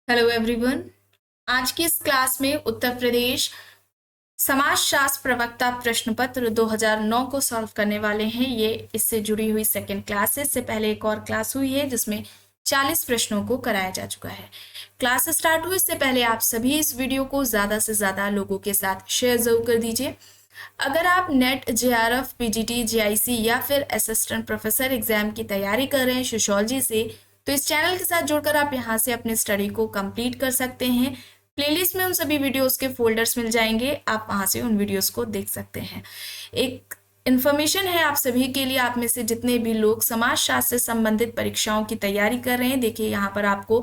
Hello everyone. आज की इस क्लास में उत्तर प्रदेश समाजशास्त्र प्रवक्ता प्रश्न पत्र 2009 को सॉल्व करने वाले हैं। ये इससे जुड़ी हुई सेकेंड क्लास है। इससे पहले एक और क्लास हुई है जिसमें 40 प्रश्नों को कराया जा चुका है। क्लास स्टार्ट हुई इससे पहले आप सभी इस वीडियो को ज़्यादा से ज़्यादा लोगों के साथ शेयर ज़रूर कर दीजिए। अगर आप नेट, जेआरएफ, पीजीटी, जेआईसी या फिर असिस्टेंट प्रोफेसर एग्जाम की तैयारी कर रहे हैं सोशियोलॉजी से, तो इस चैनल के साथ जुड़कर आप यहाँ से अपने स्टडी को कंप्लीट कर सकते हैं। प्लेलिस्ट में उन सभी वीडियोस के फोल्डर्स मिल जाएंगे, आप वहाँ से उन वीडियोस को देख सकते हैं। एक इन्फॉर्मेशन है आप सभी के लिए, आप में से जितने भी लोग समाजशास्त्र से संबंधित परीक्षाओं की तैयारी कर रहे हैं, देखिए यहाँ पर आपको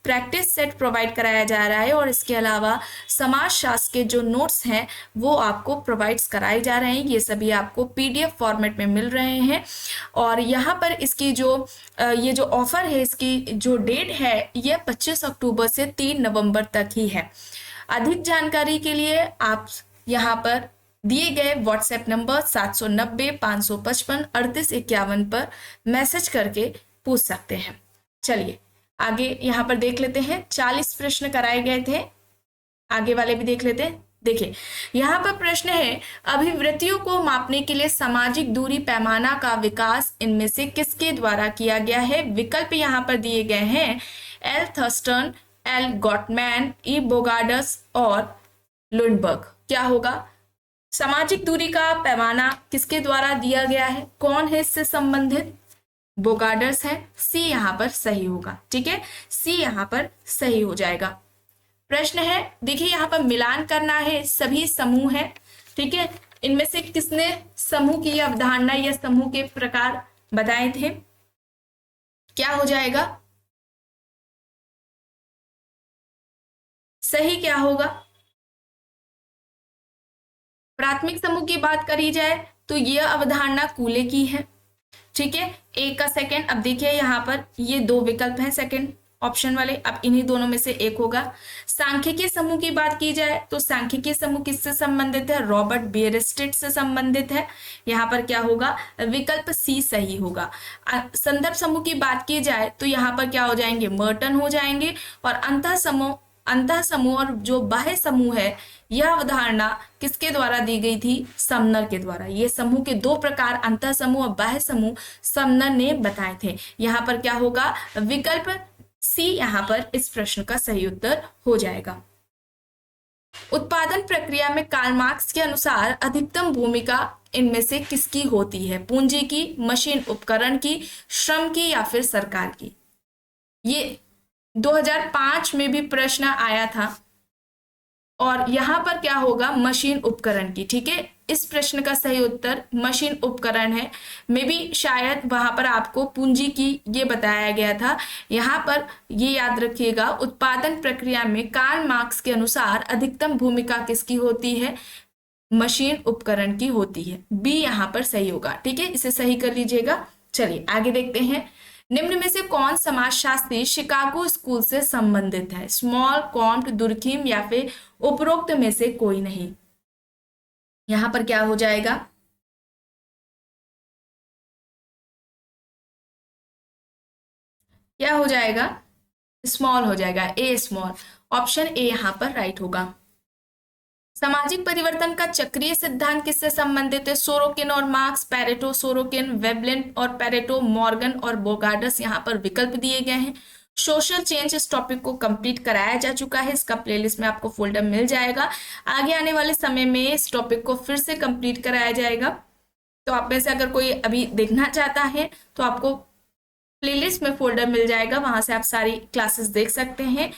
प्रैक्टिस सेट प्रोवाइड कराया जा रहा है और इसके अलावा समाजशास्त्र के जो नोट्स हैं वो आपको प्रोवाइड्स कराए जा रहे हैं। ये सभी आपको पीडीएफ फॉर्मेट में मिल रहे हैं और यहाँ पर इसकी ये जो ऑफर है, इसकी जो डेट है ये 25 अक्टूबर से 3 नवंबर तक ही है। अधिक जानकारी के लिए आप यहाँ पर दिए गए व्हाट्सएप नंबर 790-555-3851 पर मैसेज करके पूछ सकते हैं। चलिए आगे यहाँ पर देख लेते हैं। 40 प्रश्न कराए गए थे, आगे वाले भी देख लेते हैं। देखिए यहाँ पर प्रश्न है, अभिवृत्तियों को मापने के लिए सामाजिक दूरी पैमाना का विकास इनमें से किसके द्वारा किया गया है। विकल्प यहाँ पर दिए गए हैं, एल थर्स्टन, एल गॉटमैन, ई बोगार्डस और लुंडबर्ग। क्या होगा? सामाजिक दूरी का पैमाना किसके द्वारा दिया गया है, कौन है इससे संबंधित? बोगार्डस है। सी यहाँ पर सही होगा। ठीक है, सी यहाँ पर सही हो जाएगा। प्रश्न है, देखिए यहाँ पर मिलान करना है, सभी समूह है। ठीक है, इनमें से किसने समूह की अवधारणा या समूह के प्रकार बताए थे? क्या हो जाएगा? सही क्या होगा? प्राथमिक समूह की बात करी जाए तो यह अवधारणा कूले की है। ठीक है, एक का सेकंड। अब देखिए यहाँ पर ये दो विकल्प हैं सेकंड ऑप्शन वाले, अब इन्हीं दोनों में से एक होगा। सांख्यिकीय समूह की बात की जाए तो सांख्यिकीय समूह किससे संबंधित है? रॉबर्ट बियरस्टेट से संबंधित है। यहाँ पर क्या होगा? विकल्प सी सही होगा। संदर्भ समूह की बात की जाए तो यहाँ पर क्या हो जाएंगे? मर्टन हो जाएंगे। और अंतः समूह और जो बाह्य समूह है, यह अवधारणा किसके द्वारा दी गई थी? समनर के द्वारा। ये समूह के दो प्रकार, अंतः समूह और बाह्य समूह, समनर ने बताए थे। यहाँ पर क्या होगा? विकल्प सी यहाँ पर इस प्रश्न का सही उत्तर हो जाएगा। उत्पादन प्रक्रिया में कार्ल मार्क्स के अनुसार अधिकतम भूमिका इनमें से किसकी होती है? पूंजी की, मशीन उपकरण की, श्रम की या फिर सरकार की? ये 2005 में भी प्रश्न आया था और यहां पर क्या होगा? मशीन उपकरण की। ठीक है, इस प्रश्न का सही उत्तर मशीन उपकरण है। मे बी शायद वहां पर आपको पूंजी की ये बताया गया था। यहाँ पर ये याद रखिएगा, उत्पादन प्रक्रिया में कार्ल मार्क्स के अनुसार अधिकतम भूमिका किसकी होती है? मशीन उपकरण की होती है। बी यहाँ पर सही होगा। ठीक है, इसे सही कर लीजिएगा। चलिए आगे देखते हैं। निम्न में से कौन समाजशास्त्री शिकागो स्कूल से संबंधित है? स्मॉल, कॉम्ट, दुर्खिम या फिर उपरोक्त में से कोई नहीं? यहां पर क्या हो जाएगा? क्या हो जाएगा? स्मॉल हो जाएगा, ए स्मॉल। ऑप्शन ए यहां पर राइट होगा। सामाजिक परिवर्तन का चक्रीय सिद्धांत किससे संबंधित है? सोरोकिन और मार्क्स, पेरेटो, सोरोकिन, वेबलिन और पेरेटो, मॉर्गन और बोगार्डस। यहाँ पर विकल्प दिए गए हैं। सोशल चेंज इस टॉपिक को कंप्लीट कराया जा चुका है, इसका प्लेलिस्ट में आपको फोल्डर मिल जाएगा। आगे आने वाले समय में इस टॉपिक को फिर से कंप्लीट कराया जाएगा, तो आप में से अगर कोई अभी देखना चाहता है तो आपको प्लेलिस्ट में फोल्डर मिल जाएगा, वहां से आप सारी क्लासेस देख सकते हैं।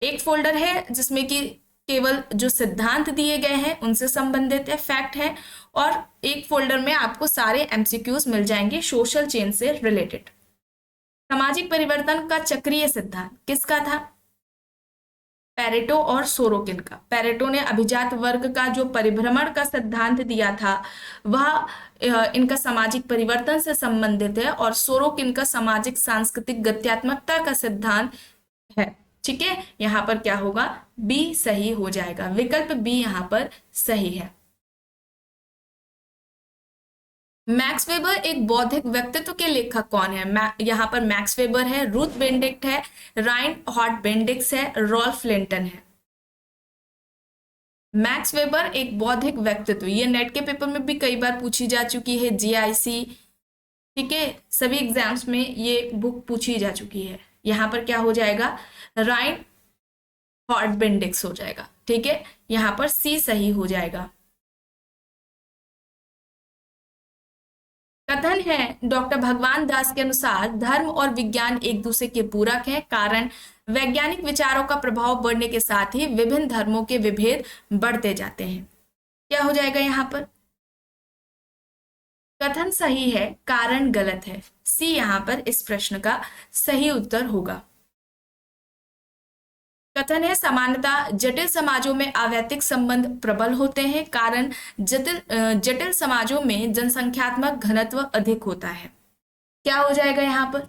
एक फोल्डर है जिसमें कि केवल जो सिद्धांत दिए गए हैं उनसे संबंधित है, फैक्ट है, और एक फोल्डर में आपको सारे एमसीक्यूज मिल जाएंगे सोशल चेन से रिलेटेड। सामाजिक परिवर्तन का चक्रीय सिद्धांत किसका था? पेरेटो और सोरोकिन का। पेरेटो ने अभिजात वर्ग का जो परिभ्रमण का सिद्धांत दिया था वह इनका सामाजिक परिवर्तन से संबंधित है, और सोरोकिन का सामाजिक सांस्कृतिक गत्यात्मकता का सिद्धांत है। ठीक है, यहां पर क्या होगा? बी सही हो जाएगा। विकल्प बी यहां पर सही है। मैक्स वेबर एक बौद्धिक व्यक्तित्व के लेखक कौन है? यहाँ पर मैक्स वेबर है, रूथ बेनेडिक्ट है, राइन हॉट बेनेडिक्ट है, रॉल्फ लिंटन है। मैक्स वेबर एक बौद्धिक व्यक्तित्व, ये नेट के पेपर में भी कई बार पूछी जा चुकी है, जीआईसी, ठीक है, सभी एग्जाम्स में ये बुक पूछी जा चुकी है। यहाँ पर क्या हो जाएगा? राइन हॉट बेनेडिक्ट हो जाएगा, ठीक है, यहाँ पर सी सही हो जाएगा। कथन है डॉक्टर भगवान दास के अनुसार धर्म और विज्ञान एक दूसरे के पूरक हैं, कारण वैज्ञानिक विचारों का प्रभाव बढ़ने के साथ ही विभिन्न धर्मों के विभेद बढ़ते जाते हैं। क्या हो जाएगा यहाँ पर? कथन सही है, कारण गलत है। सी यहाँ पर इस प्रश्न का सही उत्तर होगा। कथन है सामान्यतः जटिल समाजों में अवैतिक संबंध प्रबल होते हैं, कारण जटिल समाजों में जनसंख्यात्मक घनत्व अधिक होता है। क्या हो जाएगा यहाँ पर?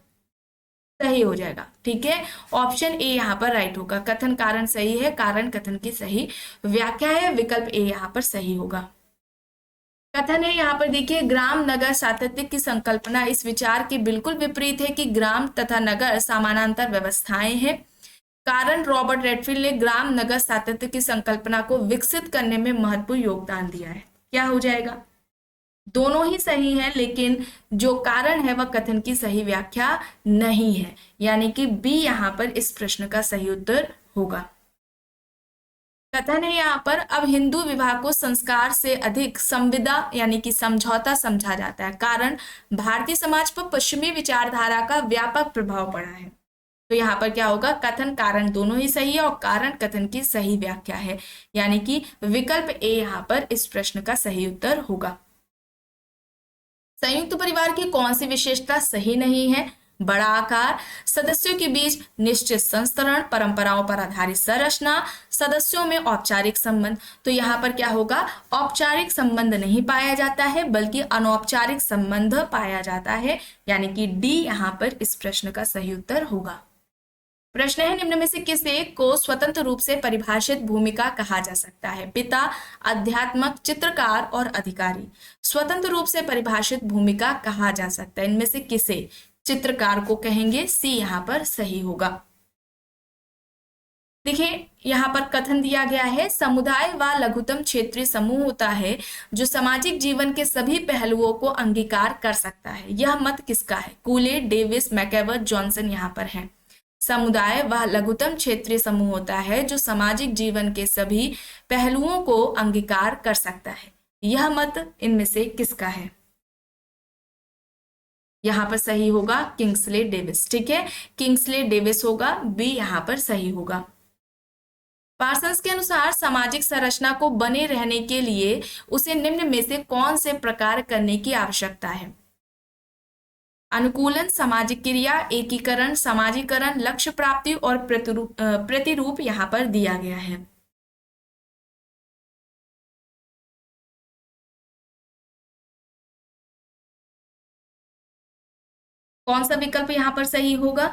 सही हो जाएगा, ठीक है, ऑप्शन ए यहाँ पर राइट होगा। कथन कारण सही है, कारण कथन की सही व्याख्या है, विकल्प ए यहाँ पर सही होगा। कथन है यहाँ पर देखिए, ग्राम नगर सातत्य की संकल्पना इस विचार के बिल्कुल विपरीत है कि ग्राम तथा नगर समानांतर व्यवस्थाएं हैं, कारण रॉबर्ट रेडफील्ड ने ग्राम नगर सातत्य की संकल्पना को विकसित करने में महत्वपूर्ण योगदान दिया है। क्या हो जाएगा? दोनों ही सही है, लेकिन जो कारण है वह कथन की सही व्याख्या नहीं है, यानी कि बी यहाँ पर इस प्रश्न का सही उत्तर होगा। कथन है यहाँ पर, अब हिंदू विवाह को संस्कार से अधिक संविदा यानी कि समझौता समझा जाता है, कारण भारतीय समाज पर पश्चिमी विचारधारा का व्यापक प्रभाव पड़ा है। तो यहाँ पर क्या होगा? कथन कारण दोनों ही सही है और कारण कथन की सही व्याख्या है, यानी कि विकल्प ए यहाँ पर इस प्रश्न का सही उत्तर होगा। संयुक्त परिवार की कौन सी विशेषता सही नहीं है? बड़ा आकार, सदस्यों के बीच निश्चित संस्तरण, परंपराओं पर आधारित संरचना, सदस्यों में औपचारिक संबंध। तो यहाँ पर क्या होगा? औपचारिक संबंध नहीं पाया जाता है, बल्कि अनौपचारिक संबंध पाया जाता है, यानी कि डी यहाँ पर इस प्रश्न का सही उत्तर होगा। प्रश्न है, निम्न में से किसे को स्वतंत्र रूप से परिभाषित भूमिका कहा जा सकता है? पिता, अध्यात्मक, चित्रकार और अधिकारी। स्वतंत्र रूप से परिभाषित भूमिका कहा जा सकता है, इनमें से किसे? चित्रकार को कहेंगे, सी यहाँ पर सही होगा। देखिए यहाँ पर कथन दिया गया है, समुदाय व लघुतम क्षेत्रीय समूह होता है जो सामाजिक जीवन के सभी पहलुओं को अंगीकार कर सकता है। यह मत किसका है? कूले, डेविस, मैकेवर, जॉनसन यहाँ पर है। समुदाय वह लघुतम क्षेत्रीय समूह होता है जो सामाजिक जीवन के सभी पहलुओं को अंगीकार कर सकता है। यह मत इनमें से किसका है? यहाँ पर सही होगा किंग्सले डेविस, ठीक है, किंग्सले डेविस होगा, बी यहाँ पर सही होगा। पार्सन्स के अनुसार सामाजिक संरचना को बने रहने के लिए उसे निम्न में से कौन से प्रकार करने की आवश्यकता है? अनुकूलन, सामाजिक क्रिया, एकीकरण, समाजीकरण, लक्ष्य प्राप्ति और प्रतिरूप यहाँ पर दिया गया है। कौन सा विकल्प यहाँ पर सही होगा?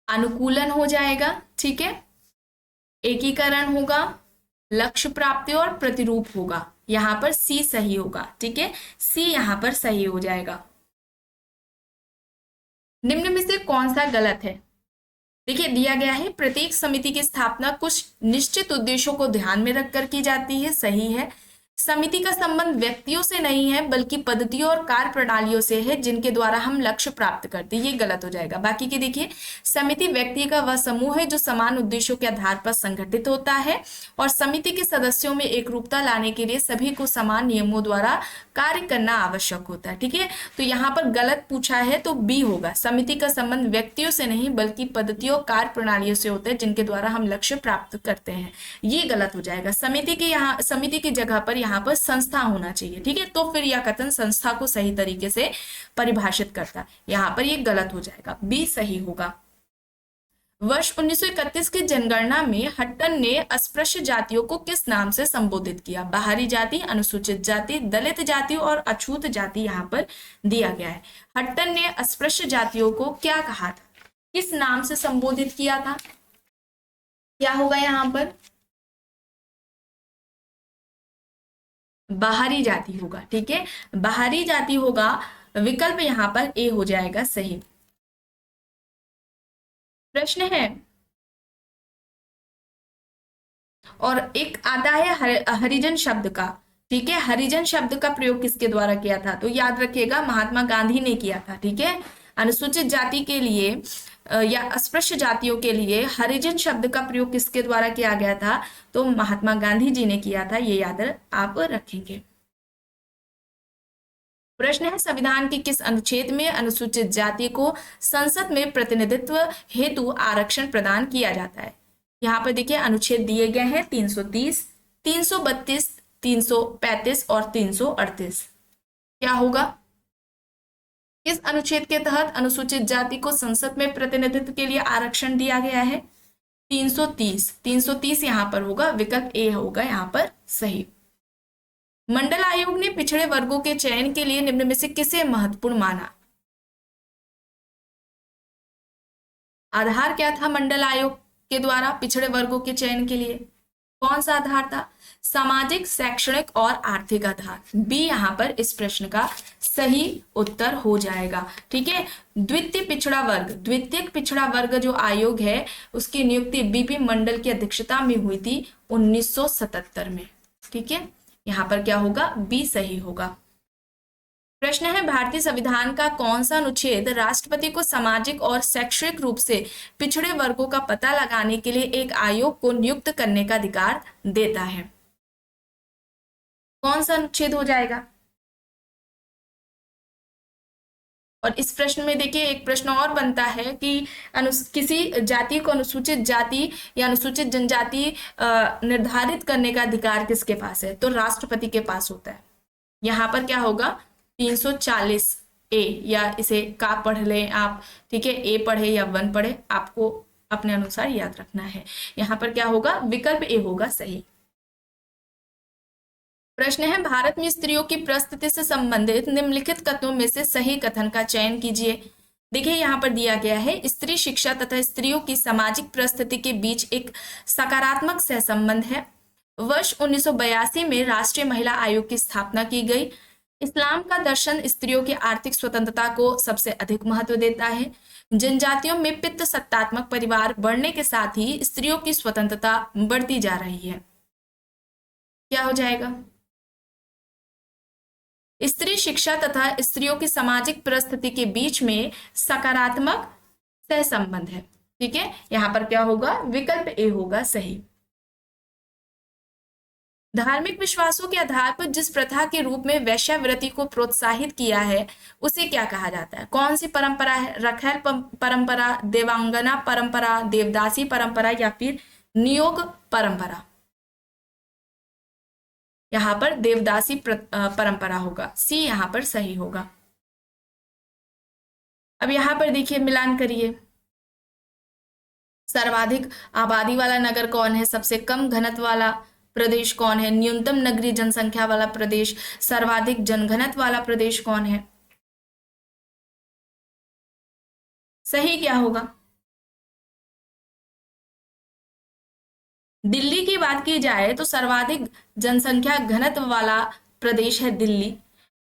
अनुकूलन हो जाएगा, ठीक है, एकीकरण होगा, लक्ष्य प्राप्ति और प्रतिरूप होगा, यहाँ पर सी सही होगा, ठीक है, सी यहाँ पर सही हो जाएगा। निम्न में से कौन सा गलत है? देखिए दिया गया है, प्रत्येक समिति की स्थापना कुछ निश्चित उद्देश्यों को ध्यान में रखकर की जाती है, सही है। समिति का संबंध व्यक्तियों से नहीं है बल्कि पद्धतियों और कार्य प्रणालियों से है जिनके द्वारा हम लक्ष्य प्राप्त करते हैं, ये गलत हो जाएगा। बाकी के देखिए, समिति व्यक्ति का वह समूह है जो समान उद्देश्यों के आधार पर संगठित होता है और समिति के सदस्यों में एकरूपता लाने के लिए सभी को समान नियमों द्वारा कार्य करना आवश्यक होता है, ठीक है। तो यहाँ पर गलत पूछा है तो बी होगा, समिति का संबंध व्यक्तियों से नहीं बल्कि पद्धतियों कार्य प्रणालियों से होता है जिनके द्वारा हम लक्ष्य प्राप्त करते हैं, ये गलत हो जाएगा। समिति की जगह पर यहाँ पर संस्था होना चाहिए, ठीक है, तो फिर यह कथन संस्था को सही तरीके से परिभाषित करता है, यहाँ पर ये गलत हो जाएगा, बी सही होगा। वर्ष 1931 की जनगणना में हट्टन ने अस्पृश्य जातियों को किस नाम से संबोधित किया? बाहरी जाति, अनुसूचित जाति, दलित जाति और अछूत जाति यहाँ पर दिया गया है। हट्टन ने अस्पृश्य जातियों को क्या कहा था? किस नाम से संबोधित किया था? क्या होगा यहाँ पर? बाहरी जाति होगा। ठीक है, बाहरी जाति होगा। विकल्प यहाँ पर ए हो जाएगा सही। प्रश्न है, और एक आता है हरिजन शब्द का। ठीक है, हरिजन शब्द का प्रयोग किसके द्वारा किया था? तो याद रखिएगा, महात्मा गांधी ने किया था। ठीक है, अनुसूचित जाति के लिए या अस्पृश्य जातियों के लिए हरिजन शब्द का प्रयोग किसके द्वारा किया गया था? तो महात्मा गांधी जी ने किया था। ये याद आप रखेंगे। प्रश्न है, संविधान के किस अनुच्छेद में अनुसूचित जाति को संसद में प्रतिनिधित्व हेतु आरक्षण प्रदान किया जाता है? यहाँ पर देखिए अनुच्छेद दिए गए हैं 330, 332, 335 और 338। क्या होगा? किस अनुच्छेद के तहत अनुसूचित जाति को संसद में प्रतिनिधित्व के लिए आरक्षण दिया गया है? 330, 330 यहाँ पर होगा। विकल्प ए होगा यहाँ पर सही। मंडल आयोग ने पिछड़े वर्गों के चयन के लिए निम्न में से किसे महत्वपूर्ण माना? आधार क्या था मंडल आयोग के द्वारा पिछड़े वर्गों के चयन के लिए? कौन सा आधार था? सामाजिक, शैक्षणिक और आर्थिक आधार। बी यहाँ पर इस प्रश्न का सही उत्तर हो जाएगा। ठीक है, द्वितीय पिछड़ा वर्ग जो आयोग है उसकी नियुक्ति बीपी मंडल की अध्यक्षता में हुई थी 1977 में। ठीक है, यहाँ पर क्या होगा? बी सही होगा। प्रश्न है, भारतीय संविधान का कौन सा अनुच्छेद राष्ट्रपति को सामाजिक और शैक्षणिक रूप से पिछड़े वर्गों का पता लगाने के लिए एक आयोग को नियुक्त करने का अधिकार देता है? कौन सा अनुच्छेद हो जाएगा? और इस प्रश्न में देखिए एक प्रश्न और बनता है कि किसी जाति को अनुसूचित जाति या अनुसूचित जनजाति निर्धारित करने का अधिकार किसके पास है? तो राष्ट्रपति के पास होता है। यहाँ पर क्या होगा? 340 ए, या इसे का पढ़ लें आप। ठीक है, ए पढ़े या 1 पढ़े, आपको अपने अनुसार याद रखना है। यहाँ पर क्या होगा? विकल्प ए होगा सही। प्रश्न है, भारत में स्त्रियों की प्रस्तुति से संबंधित निम्नलिखित कथनों में से सही कथन का चयन कीजिए। देखिए यहाँ पर दिया गया है, स्त्री शिक्षा तथा स्त्रियों की सामाजिक प्रस्तुति के बीच एक सकारात्मक सहसंबंध है। वर्ष 1982 में राष्ट्रीय महिला आयोग की स्थापना की गई। इस्लाम का दर्शन स्त्रियों की आर्थिक स्वतंत्रता को सबसे अधिक महत्व देता है। जनजातियों में पितृ सत्तात्मक परिवार बढ़ने के साथ ही स्त्रियों की स्वतंत्रता बढ़ती जा रही है। क्या हो जाएगा? स्त्री शिक्षा तथा स्त्रियों की सामाजिक परिस्थिति के बीच में सकारात्मक सहसंबंध है। ठीक है, यहां पर क्या होगा? विकल्प ए होगा सही। धार्मिक विश्वासों के आधार पर जिस प्रथा के रूप में वेश्यावृत्ति को प्रोत्साहित किया है उसे क्या कहा जाता है? कौन सी परंपरा है? रखैल परंपरा, देवांगना परंपरा, देवदासी परंपरा या फिर नियोग परंपरा? यहाँ पर देवदासी परंपरा होगा। सी यहाँ पर सही होगा। अब यहाँ पर देखिए मिलान करिए। सर्वाधिक आबादी वाला नगर कौन है? सबसे कम घनत्व वाला प्रदेश कौन है? न्यूनतम नगरीय जनसंख्या वाला प्रदेश? सर्वाधिक जनघनत्व वाला प्रदेश कौन है? सही क्या होगा? दिल्ली की बात की जाए तो सर्वाधिक जनसंख्या घनत्व वाला प्रदेश है दिल्ली।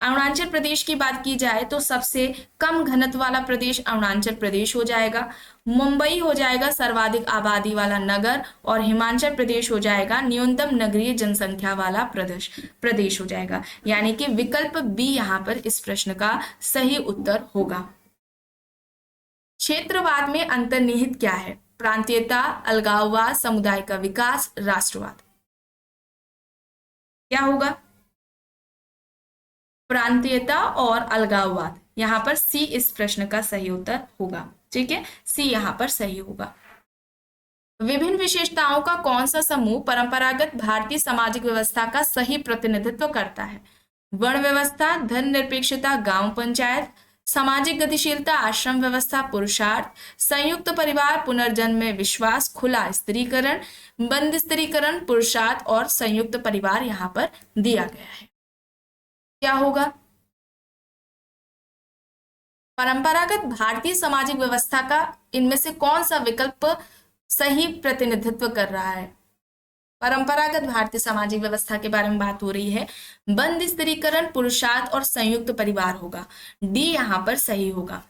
अरुणाचल प्रदेश की बात की जाए तो सबसे कम घनत्व वाला प्रदेश अरुणाचल प्रदेश हो जाएगा। मुंबई हो जाएगा सर्वाधिक आबादी वाला नगर, और हिमाचल प्रदेश हो जाएगा न्यूनतम नगरीय जनसंख्या वाला प्रदेश हो जाएगा। यानी कि विकल्प बी यहाँ पर इस प्रश्न का सही उत्तर होगा। क्षेत्रवाद में अंतर्निहित क्या है? प्रांतीयता, अलगाववाद, समुदाय का विकास, राष्ट्रवाद? क्या होगा? प्रांतीयता और अलगाववाद। यहां पर सी इस प्रश्न का सही उत्तर होगा। ठीक है, सी यहां पर सही होगा। विभिन्न विशेषताओं का कौन सा समूह परंपरागत भारतीय सामाजिक व्यवस्था का सही प्रतिनिधित्व करता है? वर्ण व्यवस्था, धर्मनिरपेक्षता, गांव पंचायत, सामाजिक गतिशीलता, आश्रम व्यवस्था, पुरुषार्थ, संयुक्त परिवार, पुनर्जन्म में विश्वास, खुला स्त्रीकरण, बंद स्त्रीकरण, पुरुषार्थ और संयुक्त परिवार यहां पर दिया गया है। क्या होगा? परंपरागत भारतीय सामाजिक व्यवस्था का इनमें से कौन सा विकल्प सही प्रतिनिधित्व कर रहा है? परंपरागत भारतीय सामाजिक व्यवस्था के बारे में बात हो रही है। बंद स्त्रीकरण, पुरुषार्थ और संयुक्त परिवार होगा। डी यहां पर सही होगा।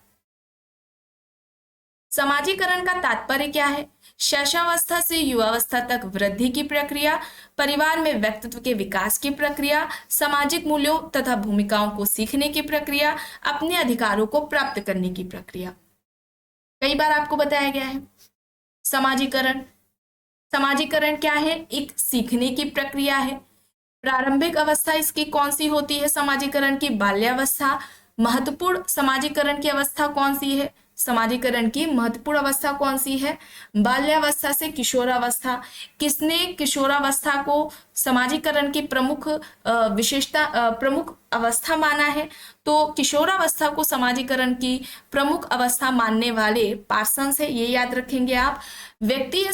समाजीकरण का तात्पर्य क्या है? शैशवावस्था से युवावस्था तक वृद्धि की प्रक्रिया, परिवार में व्यक्तित्व के विकास की प्रक्रिया, सामाजिक मूल्यों तथा भूमिकाओं को सीखने की प्रक्रिया, अपने अधिकारों को प्राप्त करने की प्रक्रिया। कई बार आपको बताया गया है समाजीकरण। समाजीकरण क्या है? एक सीखने की प्रक्रिया है। प्रारंभिक अवस्था इसकी कौन सी होती है? समाजीकरण की बाल्यावस्था। महत्वपूर्ण समाजीकरण की अवस्था कौन सी है? समाजीकरण की महत्वपूर्ण अवस्था कौन सी है? बाल्यावस्था से किशोरावस्था। किसने किशोरावस्था को समाजीकरण की प्रमुख विशेषता प्रमुख अवस्था माना है? तो किशोरावस्था को समाजीकरण की प्रमुख अवस्था मानने वाले पार्सन्स है, ये याद रखेंगे आप। व्यक्ति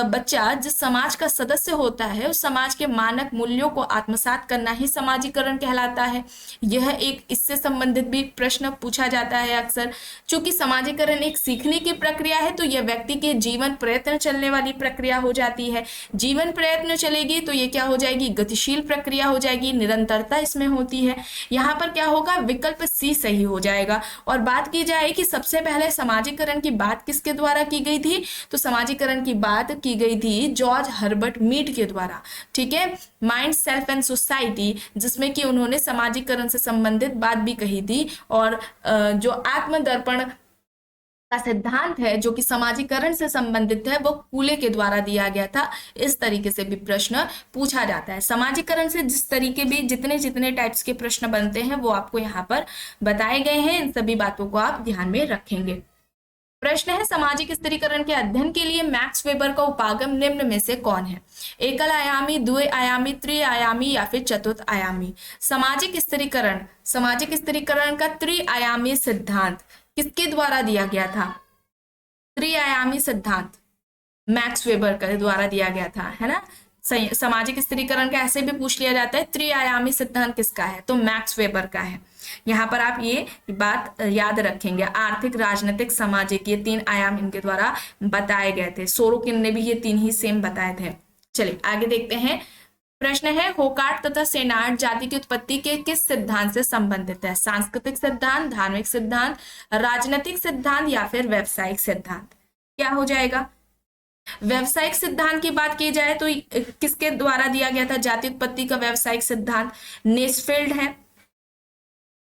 बच्चा जिस समाज का सदस्य होता है उस समाज के मानक मूल्यों को आत्मसात करना ही समाजीकरण कहलाता है। यह एक इससे संबंधित भी प्रश्न पूछा जाता है अक्सर। चूंकि समाजीकरण एक सीखने की प्रक्रिया है तो यह व्यक्ति के जीवन प्रयत्न चलने वाली प्रक्रिया हो जाती है। जीवन प्रयत्न चलेगी तो ये क्या हो जाएगी? गतिशील प्रक्रिया हो जाएगी, निरंतरता इसमें होती है। यहाँ पर क्या होगा? विकल्प सी सही हो जाएगा। और बात की जाए कि सबसे पहले समाजीकरण की बात किसके द्वारा की गई थी, तो समाजीकरण की बात की गई थी जॉर्ज हर्बर्ट मीड के द्वारा। ठीक है, माइंड, सेल्फ एंड सोसाइटी, जिसमें कि उन्होंने समाजीकरण से संबंधित बात भी कही थी। और जो आत्मदर्पण का सिद्धांत है जो कि समाजीकरण से संबंधित है वो कूले के द्वारा दिया गया था। इस तरीके से भी प्रश्न पूछा जाता है। समाजीकरण से जिस तरीके भी जितने जितने टाइप्स के प्रश्न बनते हैं वो आपको यहाँ पर बताए गए हैं। इन सभी बातों को आप ध्यान में रखेंगे। प्रश्न है, सामाजिक स्त्रीकरण के अध्ययन के लिए मैक्स वेबर का उपागम निम्न में से कौन है? एकल आयामी, द्विआयामी, त्रिआयामी या फिर चतुर्थ आयामी? सामाजिक स्त्रीकरण का त्रिआयामी सिद्धांत किसके द्वारा दिया गया था? त्रिआयामी सिद्धांत मैक्स वेबर के द्वारा दिया गया था, है ना। सामाजिक स्त्रीकरण का ऐसे भी पूछ लिया जाता है, त्रिआयामी सिद्धांत किसका है? तो मैक्स वेबर का है। यहाँ पर आप ये बात याद रखेंगे। आर्थिक, राजनीतिक, सामाजिक, ये तीन आयाम इनके द्वारा बताए गए थे। सोरोकिन ने भी ये तीन ही सेम बताए थे। चलिए आगे देखते हैं। प्रश्न है, होकार्ट तथा सेनार्ट जाति की उत्पत्ति के किस सिद्धांत से संबंधित है? सांस्कृतिक सिद्धांत, धार्मिक सिद्धांत, राजनीतिक सिद्धांत या फिर व्यवसायिक सिद्धांत? क्या हो जाएगा? व्यवसायिक सिद्धांत की बात की जाए तो किसके द्वारा दिया गया था जाति उत्पत्ति का व्यवसायिक सिद्धांत? नेस्फील्ड है।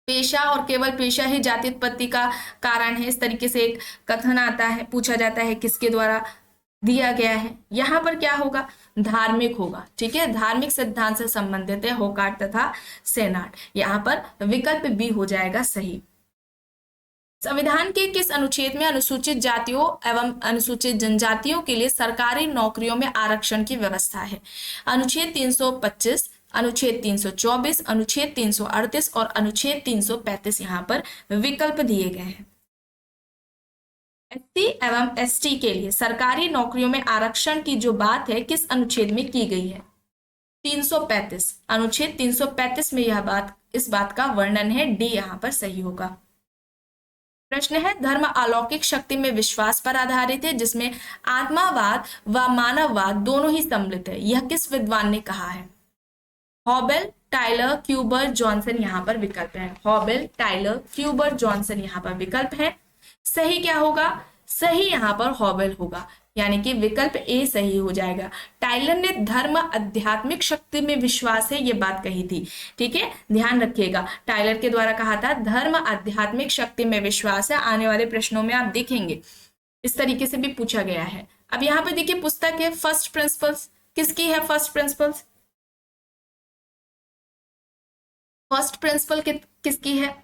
पेशा और केवल पेशा ही जाति उत्पत्ति का कारण है, इस तरीके से एक कथन आता है, पूछा जाता है किसके द्वारा दिया गया है। यहाँ पर क्या होगा? धार्मिक होगा। ठीक है, धार्मिक सिद्धांत से संबंधित है होकार्ट तथा सेनार्ट। यहाँ पर विकल्प बी हो जाएगा सही। संविधान के किस अनुच्छेद में अनुसूचित जातियों एवं अनुसूचित जनजातियों के लिए सरकारी नौकरियों में आरक्षण की व्यवस्था है? अनुच्छेद 325, अनुच्छेद 324, अनुच्छेद 338 और अनुच्छेद 335 यहाँ पर विकल्प दिए गए हैं। एससी एवं एसटी के लिए सरकारी नौकरियों में आरक्षण की जो बात है किस अनुच्छेद में की गई है? 335, अनुच्छेद 335 में यह इस बात का वर्णन है। डी यहाँ पर सही होगा। प्रश्न है, धर्म अलौकिक शक्ति में विश्वास पर आधारित है जिसमें आत्मावाद व मानववाद दोनों ही सम्मिलित है, यह किस विद्वान ने कहा है? हॉबेल, टाइलर, क्यूबर, जॉनसन यहाँ पर विकल्प है। हॉबेल, टाइलर, क्यूबर, जॉनसन यहाँ पर विकल्प है। सही क्या होगा? सही यहाँ पर हॉबेल होगा, यानी कि विकल्प ए सही हो जाएगा। टाइलर ने धर्म आध्यात्मिक शक्ति में विश्वास है ये बात कही थी। ठीक है, ध्यान रखिएगा, टाइलर के द्वारा कहा था धर्म आध्यात्मिक शक्ति में विश्वास है। आने वाले प्रश्नों में आप देखेंगे इस तरीके से भी पूछा गया है। अब यहाँ पे देखिए पुस्तक है फर्स्ट प्रिंसिपल्स, किसकी है फर्स्ट प्रिंसिपल्स? फर्स्ट प्रिंसिपल किसकी है?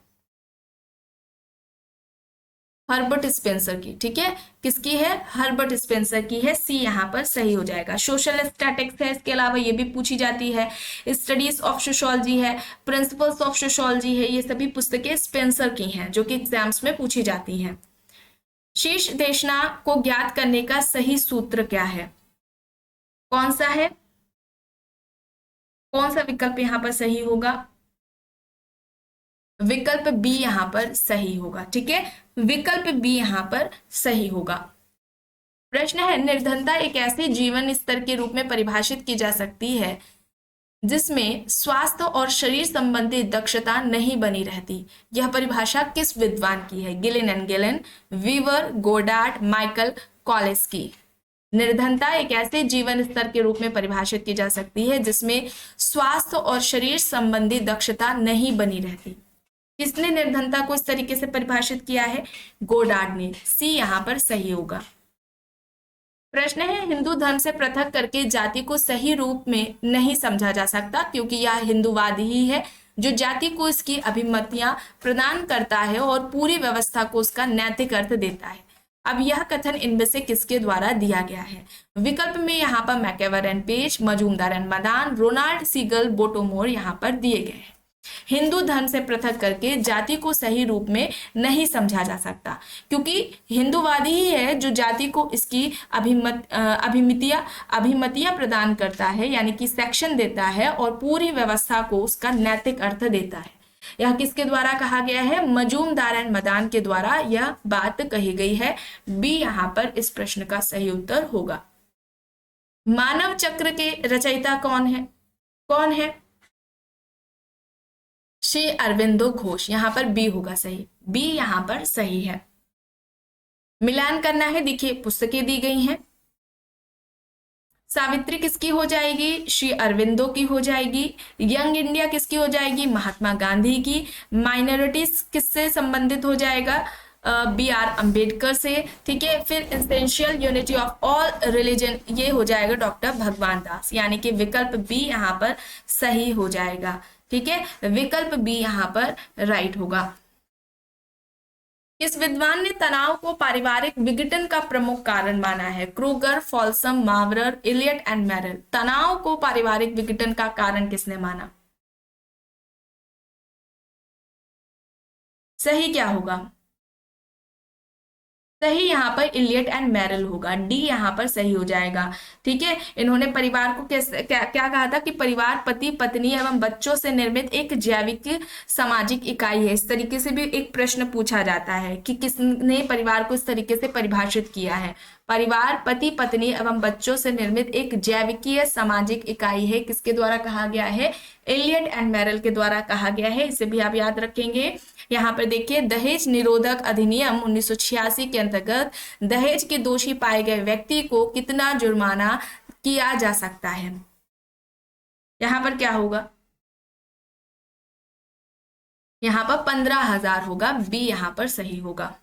हर्बर्ट स्पेंसर की। ठीक है, किसकी है? हर्बर्ट स्पेंसर की है। सी यहाँ पर सही हो जाएगा। सोशल स्टैटिक्स है, इसके अलावा ये भी पूछी जाती है। स्टडीज ऑफ सोशोलॉजी है, प्रिंसिपल्स ऑफ सोशोलॉजी है, ये सभी पुस्तकें स्पेंसर की हैं जो कि एग्जाम्स में पूछी जाती हैं। शीर्ष देशना को ज्ञात करने का सही सूत्र क्या है? कौन सा है? कौन सा विकल्प यहाँ पर सही होगा? विकल्प बी यहां पर सही होगा। ठीक है, विकल्प बी यहां पर सही होगा। प्रश्न है, निर्धनता एक ऐसे जीवन स्तर के रूप में परिभाषित की जा सकती है जिसमें स्वास्थ्य और शरीर संबंधी दक्षता नहीं बनी रहती। यह परिभाषा किस विद्वान की है? Gillin and Gillin, Weaver, Goddard, Michael Kalecki. निर्धनता एक ऐसे जीवन स्तर के रूप में परिभाषित की जा सकती है जिसमें स्वास्थ्य और शरीर संबंधी दक्षता नहीं बनी रहती। किसने निर्धनता को इस तरीके से परिभाषित किया है? गोडार्ड ने। सी यहां पर सही होगा। प्रश्न है, हिंदू धर्म से पृथक करके जाति को सही रूप में नहीं समझा जा सकता क्योंकि यह हिंदूवाद ही है जो जाति को इसकी अभिमतियां प्रदान करता है और पूरी व्यवस्था को उसका नैतिक अर्थ देता है। अब यह कथन इनमें से किसके द्वारा दिया गया है? विकल्प में यहाँ पर MacIver and Page, Majumdar and Madan, Ronald Segal, Bottomore यहाँ पर दिए गए हैं। हिंदू धर्म से पृथक करके जाति को सही रूप में नहीं समझा जा सकता क्योंकि हिंदूवादी ही है जो जाति को इसकी अभिमतियां प्रदान करता है, यानी कि सेक्शन देता है और पूरी व्यवस्था को उसका नैतिक अर्थ देता है। यह किसके द्वारा कहा गया है? मजूमदार एंड मदान के द्वारा यह बात कही गई है। बी यहां पर इस प्रश्न का सही उत्तर होगा। मानव चक्र के रचयिता कौन है? कौन है? श्री अरविंदो घोष। यहां पर बी होगा सही। बी यहां पर सही है। मिलान करना है। देखिए पुस्तकें दी गई हैं। सावित्री किसकी हो जाएगी? श्री अरविंदो की हो जाएगी। यंग इंडिया किसकी हो जाएगी? महात्मा गांधी की। माइनॉरिटीज किससे संबंधित हो जाएगा? बी.आर. अंबेडकर से। ठीक है, फिर essential unity of all religion ये हो जाएगा डॉक्टर भगवान दास, यानी कि विकल्प बी यहाँ पर सही हो जाएगा। ठीक है, विकल्प बी यहाँ पर राइट होगा। किस विद्वान ने तनाव को पारिवारिक विघटन का प्रमुख कारण माना है? Kruger, Folsom, Mowrer, Elliott and Merrill. तनाव को पारिवारिक विघटन का कारण किसने माना? सही क्या होगा? सही यहाँ पर इलियट एंड मैरल होगा। डी यहाँ पर सही हो जाएगा। ठीक है, इन्होंने परिवार को क्या कहा था कि परिवार पति पत्नी एवं बच्चों से निर्मित एक जैविक सामाजिक इकाई है। इस तरीके से भी एक प्रश्न पूछा जाता है कि किसने परिवार को इस तरीके से परिभाषित किया है? परिवार पति पत्नी एवं बच्चों से निर्मित एक जैविकीय सामाजिक इकाई है। किसके द्वारा कहा गया है? इलियट एंड मैरल के द्वारा कहा गया है। इसे भी आप याद रखेंगे। यहाँ पर देखिए, दहेज निरोधक अधिनियम 1986 के अंतर्गत दहेज के दोषी पाए गए व्यक्ति को कितना जुर्माना किया जा सकता है? यहाँ पर क्या होगा? यहाँ पर 15,000 होगा। बी यहाँ पर सही होगा।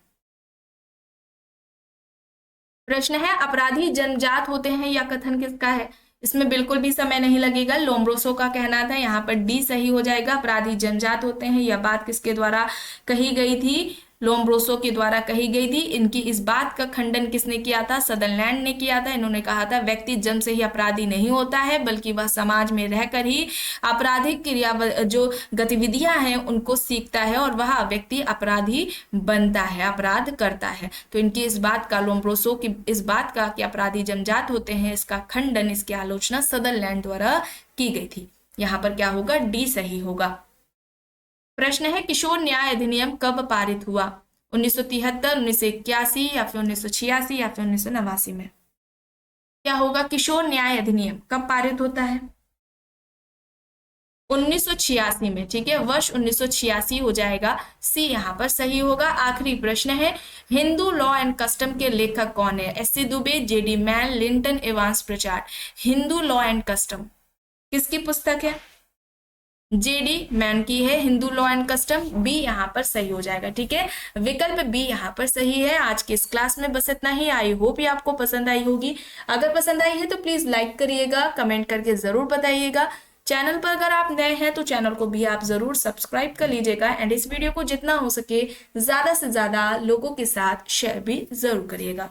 प्रश्न है, अपराधी जन्मजात होते हैं या कथन किसका है? इसमें बिल्कुल भी समय नहीं लगेगा। लोम्ब्रोसो का कहना था। यहाँ पर डी सही हो जाएगा। अपराधी जन्मजात होते हैं, यह बात किसके द्वारा कही गई थी? लोम्ब्रोसो के द्वारा कही गई थी। इनकी इस बात का खंडन किसने किया था? सदरलैंड ने किया था। इन्होंने कहा था व्यक्ति जन्म से ही अपराधी नहीं होता है बल्कि वह समाज में रहकर ही आपराधिक क्रिया जो गतिविधियां हैं उनको सीखता है और वह व्यक्ति अपराधी बनता है, अपराध करता है। तो इनकी इस बात का, लोम्ब्रोसो की इस बात का कि अपराधी जन्मजात होते हैं, इसका खंडन, इसकी आलोचना सदरलैंड द्वारा की गई थी। यहाँ पर क्या होगा? डी सही होगा। प्रश्न है, किशोर न्याय अधिनियम कब पारित हुआ? 1973, 1981 या फिर 1986 या फिर 1989 में? क्या होगा? किशोर न्याय अधिनियम कब पारित होता है? 1986 में। ठीक है, वर्ष 1986 हो जाएगा। सी यहाँ पर सही होगा। आखिरी प्रश्न है, हिंदू लॉ एंड कस्टम के लेखक कौन है? SC. Dubey, JD. Man, Linton Evans प्रचार। हिंदू लॉ एंड कस्टम किसकी पुस्तक है? जेडी मैन की है Hindu law and custom. B यहाँ पर सही हो जाएगा। ठीक है, विकल्प बी यहाँ पर सही है। आज के इस क्लास में बस इतना ही। आई होप ये आपको पसंद आई होगी। अगर पसंद आई है तो प्लीज लाइक करिएगा, कमेंट करके जरूर बताइएगा। चैनल पर अगर आप नए हैं तो चैनल को भी आप जरूर सब्सक्राइब कर लीजिएगा एंड इस वीडियो को जितना हो सके ज्यादा से ज्यादा लोगों के साथ शेयर भी जरूर करिएगा।